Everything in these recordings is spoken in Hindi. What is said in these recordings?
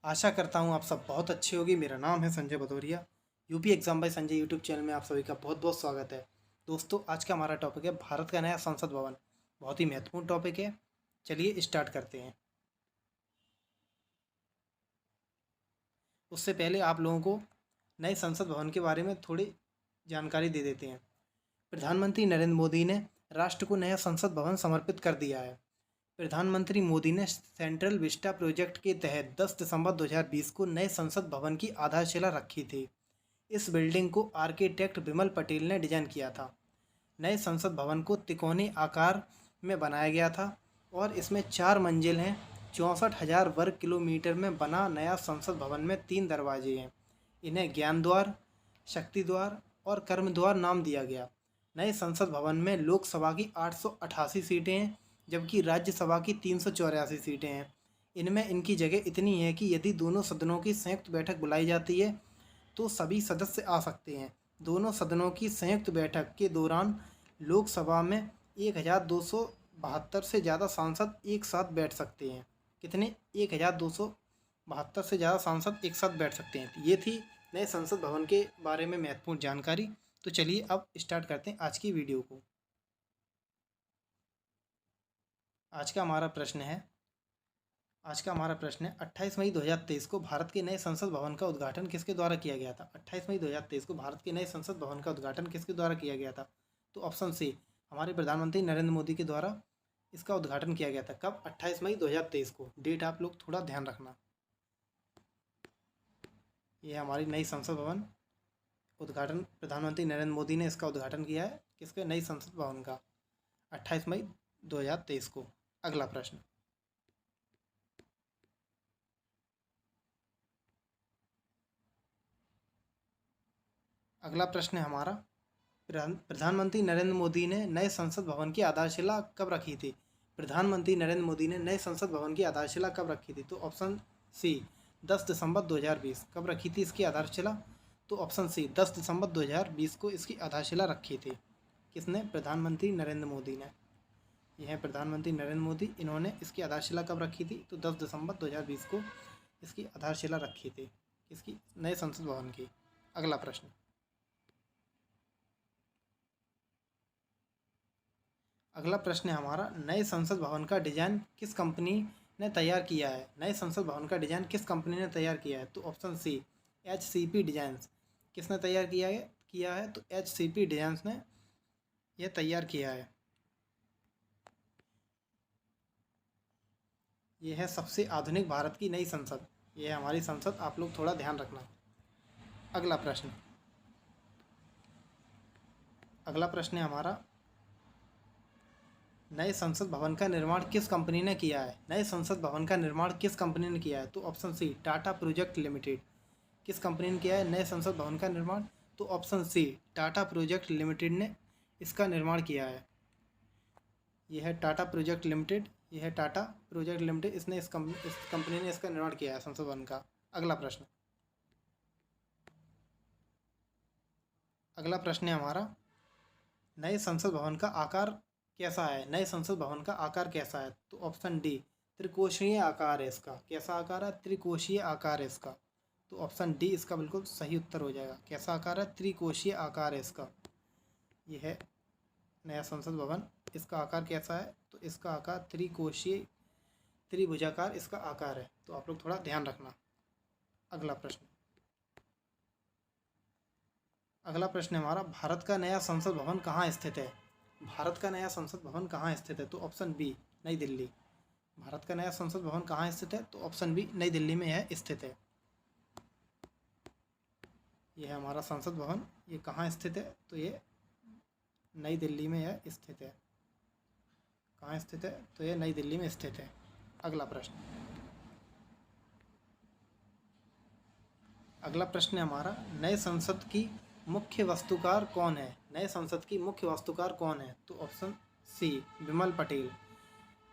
आशा करता हूँ आप सब बहुत अच्छे होगी। मेरा नाम है Sanjay Bhadauria. UP exam by Sanjay YouTube channel में आप सभी का बहुत बहुत स्वागत है। दोस्तों, आज का हमारा टॉपिक है भारत का नया संसद भवन। बहुत ही महत्वपूर्ण टॉपिक है। चलिए स्टार्ट करते हैं। उससे पहले आप लोगों को नए संसद भवन के बारे में थोड़ी जानकारी दे देते हैं। प्रधानमंत्री नरेंद्र मोदी ने राष्ट्र को नया संसद भवन समर्पित कर दिया है। प्रधानमंत्री मोदी ने सेंट्रल विस्टा प्रोजेक्ट के तहत 10 दिसंबर 2020 को नए संसद भवन की आधारशिला रखी थी। इस बिल्डिंग को आर्किटेक्ट विमल पटेल ने डिजाइन किया था। नए संसद भवन को तिकोनी आकार में बनाया गया था और इसमें 4 मंजिल हैं। 64,000 वर्ग किलोमीटर में बना नया संसद भवन में 3 दरवाजे हैं। इन्हें ज्ञान द्वार, शक्ति द्वार और कर्म द्वार नाम दिया गया। नए संसद भवन में लोकसभा की 888 सीटें हैं, जबकि राज्यसभा की 384 सीटें हैं। इनमें इनकी जगह इतनी है कि यदि दोनों सदनों की संयुक्त बैठक बुलाई जाती है तो सभी सदस्य आ सकते हैं। दोनों सदनों की संयुक्त बैठक के दौरान लोकसभा में 1272 से ज़्यादा सांसद एक साथ बैठ सकते हैं। कितने? 1272 से ज़्यादा सांसद एक साथ बैठ सकते हैं। ये थी नए संसद भवन के बारे में महत्वपूर्ण जानकारी। तो चलिए अब स्टार्ट करते हैं आज की वीडियो को। आज का हमारा प्रश्न है 28 मई 2023 को भारत के नए संसद भवन का उद्घाटन किसके द्वारा किया गया था? 28 मई 2023 को भारत के नए संसद भवन का उद्घाटन किसके द्वारा किया गया था? तो ऑप्शन सी, हमारे प्रधानमंत्री नरेंद्र मोदी के द्वारा इसका उद्घाटन किया गया था। कब? 28 मई 2023 को। डेट आप लोग थोड़ा ध्यान रखना। ये हमारी नई संसद भवन उद्घाटन प्रधानमंत्री नरेंद्र मोदी ने इसका उद्घाटन किया है। किसके? नई संसद भवन का 28 मई 2023 को। अगला प्रश्न है हमारा, प्रधानमंत्री नरेंद्र मोदी ने नए संसद भवन की आधारशिला कब रखी थी? प्रधानमंत्री नरेंद्र मोदी ने नए संसद भवन की आधारशिला कब रखी थी? तो ऑप्शन सी, 10 दिसंबर 2020। कब रखी थी इसकी आधारशिला? तो ऑप्शन सी, 10 दिसंबर 2020 को इसकी आधारशिला रखी थी। किसने? प्रधानमंत्री नरेंद्र मोदी ने। यह है प्रधानमंत्री नरेंद्र मोदी। इन्होंने इसकी आधारशिला कब रखी थी? तो 10 दिसंबर 2020 को इसकी आधारशिला रखी थी। किसकी? नए संसद भवन की। अगला प्रश्न है हमारा, नए संसद भवन का डिजाइन किस कंपनी ने तैयार किया है? नए संसद भवन का डिजाइन किस कंपनी ने तैयार किया है? तो ऑप्शन सी, HCP डिजाइन्स। किसने तैयार किया है? तो HCP डिजाइन्स ने यह तैयार किया है। यह है सबसे आधुनिक भारत की नई संसद। यह है हमारी संसद। आप लोग थोड़ा ध्यान रखना। अगला प्रश्न है हमारा, नए संसद भवन का निर्माण किस कंपनी ने किया है? नए संसद भवन का निर्माण किस कंपनी ने किया है? तो option C, Tata project limited. किस कंपनी ने किया है नए संसद भवन का निर्माण? तो option C, Tata project limited ने इसका निर्माण किया है। यह है टाटा प्रोजेक्ट लिमिटेड। यह है टाटा प्रोजेक्ट लिमिटेड। इस कंपनी ने इसका निर्माण किया है संसद भवन का। अगला प्रश्न है हमारा, नए संसद भवन का आकार कैसा है? नए संसद भवन का आकार कैसा है? तो ऑप्शन डी, त्रिकोणीय आकार है इसका। कैसा आकार है? त्रिकोणीय आकार है इसका। तो ऑप्शन डी इसका बिल्कुल सही उत्तर हो जाएगा। कैसा आकार है? त्रिकोणीय आकार है इसका। यह है नया संसद भवन। इसका आकार कैसा है? तो इसका आकार त्रिकोणीय, त्रिभुजाकार इसका आकार है। तो आप लोग थोड़ा ध्यान रखना। अगला प्रश्न है हमारा, भारत का नया संसद भवन कहाँ स्थित है? भारत का नया संसद भवन कहाँ स्थित है? तो ऑप्शन बी, नई दिल्ली। भारत का नया संसद भवन कहाँ स्थित है? तो ऑप्शन बी, नई दिल्ली में यह स्थित है। यह है हमारा संसद भवन। ये कहाँ स्थित है? तो ये नई दिल्ली में यह स्थित है। कहाँ स्थित है? तो यह नई दिल्ली में स्थित है। अगला प्रश्न है हमारा, नए संसद की मुख्य वास्तुकार कौन है? नए संसद की मुख्य वास्तुकार कौन है? तो ऑप्शन सी, विमल पटेल।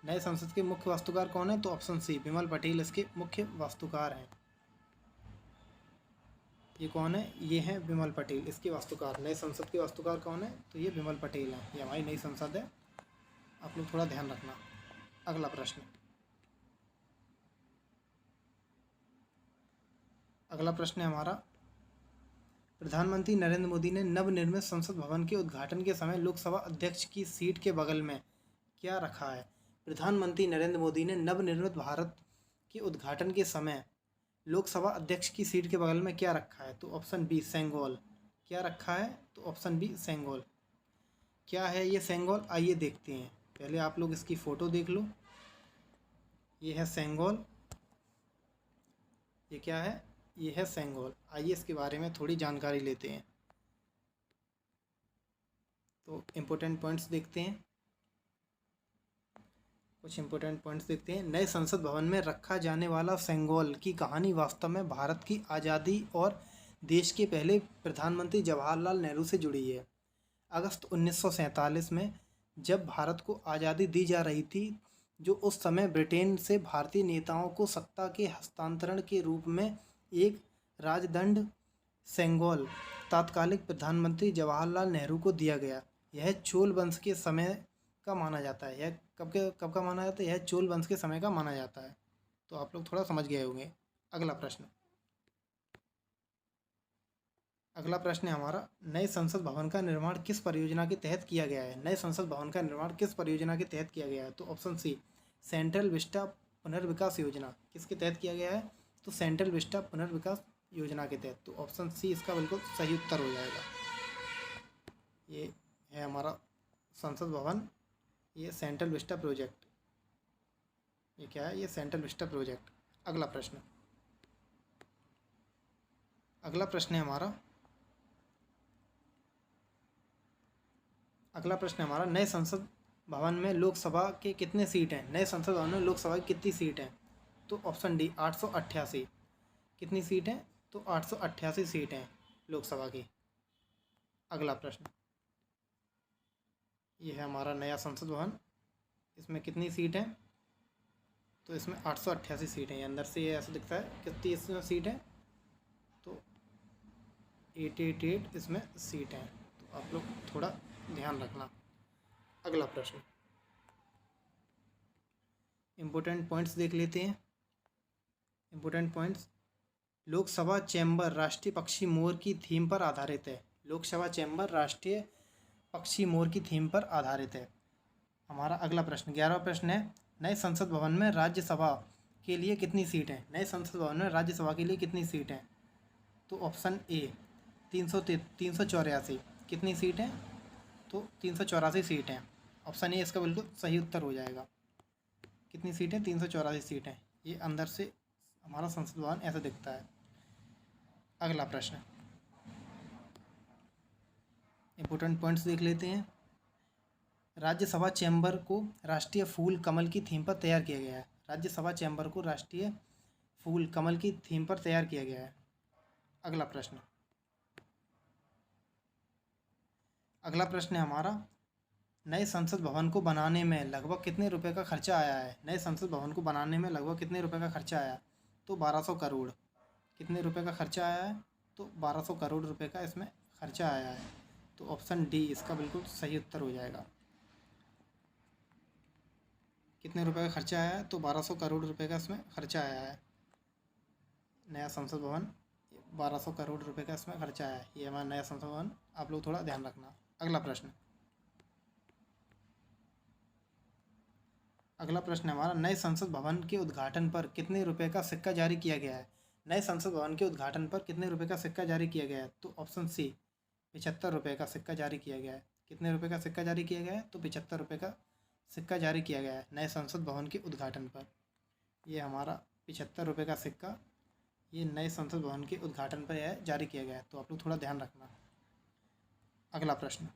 नए संसद के मुख्य वास्तुकार कौन है? तो ऑप्शन सी, विमल पटेल इसके मुख्य वास्तुकार हैं। ये कौन है? ये हैं विमल पटेल इसके वास्तुकार। नए संसद के वास्तुकार कौन है? तो ये विमल पटेल हैं। ये हमारी नई संसद है। आप लोग थोड़ा ध्यान रखना। अगला प्रश्न अगला प्रश्न है हमारा, प्रधानमंत्री नरेंद्र मोदी ने नवनिर्मित संसद भवन के उद्घाटन के समय लोकसभा अध्यक्ष की सीट के बगल में क्या रखा है? प्रधानमंत्री नरेंद्र मोदी ने नवनिर्मित भारत के उद्घाटन के समय लोकसभा अध्यक्ष की सीट के बगल में क्या रखा है? तो ऑप्शन बी सेंगोल। क्या रखा है? तो ऑप्शन बी सेंगोल। क्या है ये सेंगोल? आइए देखते हैं। पहले आप लोग इसकी फ़ोटो देख लो। ये है सेंगोल। ये क्या है? ये है सेंगोल। आइए इसके बारे में थोड़ी जानकारी लेते हैं। तो इम्पोर्टेंट पॉइंट्स देखते हैं। कुछ इम्पोर्टेंट पॉइंट्स देखते हैं। नए संसद भवन में रखा जाने वाला सेंगोल की कहानी वास्तव में भारत की आज़ादी और देश के पहले प्रधानमंत्री जवाहरलाल नेहरू से जुड़ी है। अगस्त 1947 में जब भारत को आज़ादी दी जा रही थी, जो उस समय ब्रिटेन से भारतीय नेताओं को सत्ता के हस्तांतरण के रूप में एक राजदंड सेंगोल तात्कालिक प्रधानमंत्री जवाहरलाल नेहरू को दिया गया। यह चोल वंश के समय का माना जाता है। यह कब का माना जाता है? यह चोल वंश के समय का माना जाता है। तो आप लोग थोड़ा समझ गए होंगे। अगला प्रश्न है हमारा, नए संसद भवन का निर्माण किस परियोजना के तहत किया गया है? नए संसद भवन का निर्माण किस परियोजना के तहत किया गया है? तो ऑप्शन सी सेंट्रल विस्टा पुनर्विकास योजना। किसके तहत किया गया है? तो सेंट्रल विस्टा पुनर्विकास योजना के तहत। तो ऑप्शन सी इसका बिल्कुल सही उत्तर हो जाएगा। ये है हमारा संसद भवन, ये सेंट्रल विस्टा प्रोजेक्ट। ये क्या है? ये सेंट्रल विस्टा प्रोजेक्ट। अगला प्रश्न है हमारा, नए संसद भवन में लोकसभा के कितने सीट हैं? नए संसद भवन में लोकसभा की कितनी सीट हैं? तो ऑप्शन डी 888। कितनी सीट हैं? तो 888 सीट हैं लोकसभा की। अगला प्रश्न, ये है हमारा नया संसद भवन। इसमें कितनी सीट हैं? तो इसमें 888 सीट हैं। ये अंदर से ये ऐसा दिखता है। कितनी इसमें सीट है? तो 888 इसमें सीट हैं। तो आप लोग थोड़ा ध्यान रखना। अगला प्रश्न, इम्पोर्टेंट पॉइंट्स देख लेते हैं। इम्पोर्टेंट पॉइंट्स, लोकसभा चैम्बर राष्ट्रीय पक्षी मोर की थीम पर आधारित है। लोकसभा चैम्बर राष्ट्रीय पक्षी मोर की थीम पर आधारित है। हमारा अगला प्रश्न 11वां प्रश्न है, नए संसद भवन में राज्यसभा के लिए कितनी सीट हैं? नए संसद भवन में राज्यसभा के लिए कितनी सीट हैं? तो ऑप्शन ए 384। कितनी सीट हैं? तो 384 सीट हैं। ऑप्शन ए इसका बिल्कुल सही उत्तर हो जाएगा। कितनी सीटें? 384 सीटें। ये अंदर से हमारा संसद भवन ऐसा दिखता है। अगला प्रश्न, इम्पोर्टेंट पॉइंट्स देख लेते हैं। राज्यसभा चैम्बर को राष्ट्रीय फूल कमल की थीम पर तैयार किया गया है। राज्यसभा चैम्बर को राष्ट्रीय फूल कमल की थीम पर तैयार किया गया है। अगला प्रश्न है हमारा, नए संसद भवन को बनाने में लगभग कितने रुपए का खर्चा आया है? नए संसद भवन को बनाने में लगभग कितने रुपए का खर्चा आया? तो 1200 करोड़। कितने रुपए का खर्चा आया है? तो 1200 करोड़ रुपए का इसमें खर्चा आया है। तो ऑप्शन डी इसका बिल्कुल सही उत्तर हो जाएगा। कितने रुपए का खर्चा आया है? तो 1200 करोड़ रुपए का इसमें खर्चा आया है। नया संसद भवन 1200 करोड़ रुपए का इसमें खर्चा आया है। ये हमारा नया संसद भवन, आप लोग थोड़ा ध्यान रखना। अगला प्रश्न है हमारा, नए संसद भवन के उद्घाटन पर कितने रुपए का सिक्का जारी किया गया है? नए संसद भवन के उद्घाटन पर कितने रुपए का सिक्का जारी किया गया है? तो ऑप्शन सी 75 रुपये का सिक्का जारी किया गया है। कितने रुपए का सिक्का जारी किया गया है? तो 75 रुपये का सिक्का जारी किया गया है नए संसद भवन के उद्घाटन पर। ये हमारा 75 रुपये का सिक्का ये नए संसद भवन के उद्घाटन पर यह जारी किया गया है। तो आप लोग थोड़ा ध्यान रखना। अगला प्रश्न,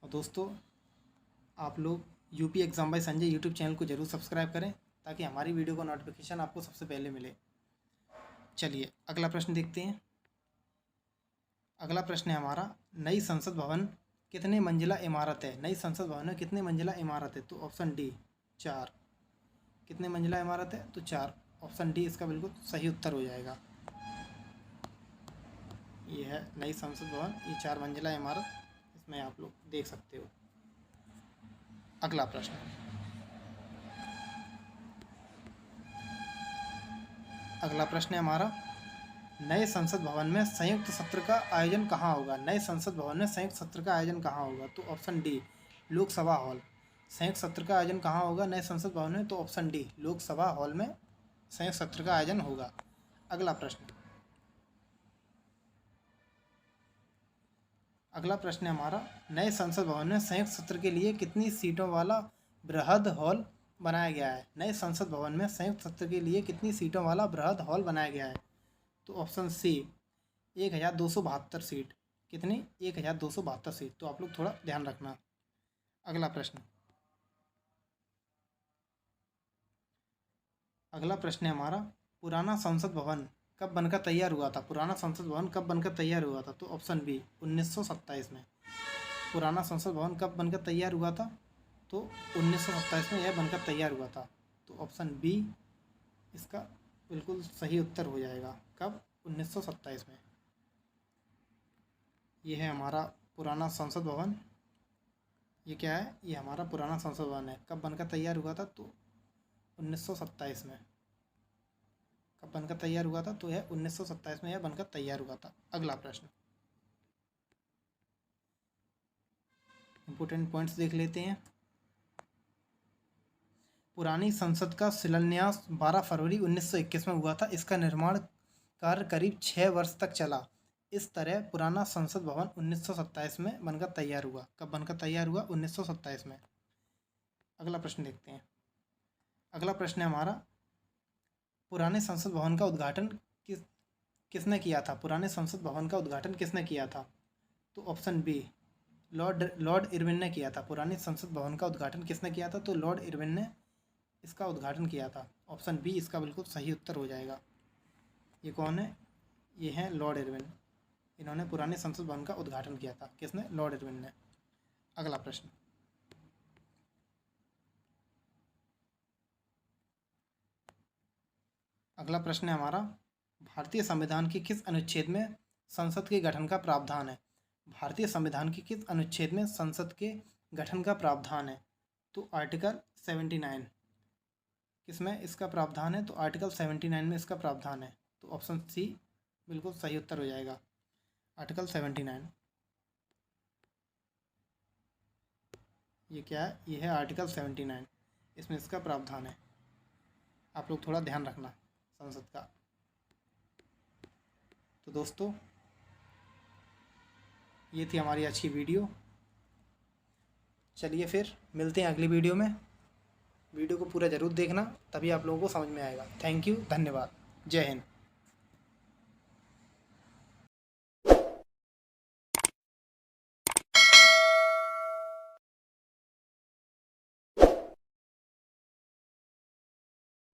और दोस्तों आप लोग UP exam by Sanjay YouTube channel को ज़रूर सब्सक्राइब करें ताकि हमारी वीडियो का नोटिफिकेशन आपको सबसे पहले मिले। चलिए अगला प्रश्न देखते हैं। अगला प्रश्न है हमारा, नई संसद भवन कितने मंजिला इमारत है? नई संसद भवन में कितने मंजिला इमारत है? तो ऑप्शन डी 4। कितने मंजिला इमारत है? तो 4। ऑप्शन डी इसका बिल्कुल सही उत्तर हो जाएगा। ये है नई संसद भवन, ये 4 मंजिला इमारत इसमें आप लोग देख सकते हो। अगला प्रश्न, अगला प्रश्न है हमारा, नए संसद भवन में संयुक्त सत्र का आयोजन कहाँ होगा? नए संसद भवन में संयुक्त सत्र का आयोजन कहाँ होगा? तो ऑप्शन डी, लोकसभा हॉल। संयुक्त सत्र का आयोजन कहाँ होगा नए संसद भवन में? तो ऑप्शन डी, लोकसभा हॉल में संयुक्त सत्र का आयोजन होगा। अगला प्रश्न है हमारा, नए संसद भवन में संयुक्त सत्र के लिए कितनी सीटों वाला बृहद हॉल बनाया गया है? नए संसद भवन में संयुक्त सत्र के लिए कितनी सीटों वाला बृहद हॉल बनाया गया है? तो ऑप्शन सी, 1272 सीट। कितनी? 1272 सीट। तो आप लोग थोड़ा ध्यान रखना। अगला प्रश्न है हमारा, पुराना संसद भवन कब बनकर तैयार हुआ था? पुराना संसद भवन कब बनकर तैयार हुआ था? तो ऑप्शन बी, 1927 में। पुराना संसद भवन कब बनकर तैयार हुआ था? तो 1927 में यह बनकर तैयार हुआ था। तो ऑप्शन बी इसका बिल्कुल सही उत्तर हो जाएगा। कब? 1927 में। ये है हमारा पुराना संसद भवन। ये क्या है? ये हमारा पुराना संसद भवन है। कब बनकर तैयार हुआ था? तो 1927 में। कब बनकर तैयार हुआ था? तो यह 1927 में यह बनकर तैयार हुआ था। अगला प्रश्न, इंपोर्टेंट पॉइंट्स देख लेते हैं। पुरानी संसद का शिलान्यास 12 फरवरी 1921 में हुआ था। इसका निर्माण कार्य करीब 6 वर्ष तक चला। इस तरह पुराना संसद भवन 1927 में बनकर तैयार हुआ। कब बनकर तैयार हुआ? 1927 में। अगला प्रश्न देखते हैं। अगला प्रश्न है हमारा, पुराने संसद भवन का उद्घाटन किसने किया था? पुराने संसद भवन का उद्घाटन किसने किया था? तो ऑप्शन बी, लॉर्ड इरविन ने किया था। पुराने संसद भवन का उद्घाटन किसने किया था? तो लॉर्ड इरविन ने इसका उद्घाटन किया था। ऑप्शन बी इसका बिल्कुल सही उत्तर हो जाएगा। ये कौन है? ये हैं लॉर्ड इरविन। इन्होंने पुराने संसद भवन का उद्घाटन किया था। किसने? लॉर्ड इरविन ने। अगला प्रश्न, है हमारा, भारतीय संविधान के किस अनुच्छेद में संसद के गठन का प्रावधान है? भारतीय संविधान के किस अनुच्छेद में संसद के गठन का प्रावधान है? तो आर्टिकल 79। किसमें इसका प्रावधान है? तो आर्टिकल 79 में इसका प्रावधान है। तो ऑप्शन सी बिल्कुल सही उत्तर हो जाएगा। आर्टिकल 79। ये क्या है? ये है आर्टिकल 79। इसमें इसका प्रावधान है। आप लोग थोड़ा ध्यान रखना संसद का। तो दोस्तों, ये थी हमारी अच्छी वीडियो। चलिए फिर मिलते हैं अगली वीडियो में। वीडियो को पूरा ज़रूर देखना, तभी आप लोगों को समझ में आएगा। थैंक यू, धन्यवाद, जय हिंद।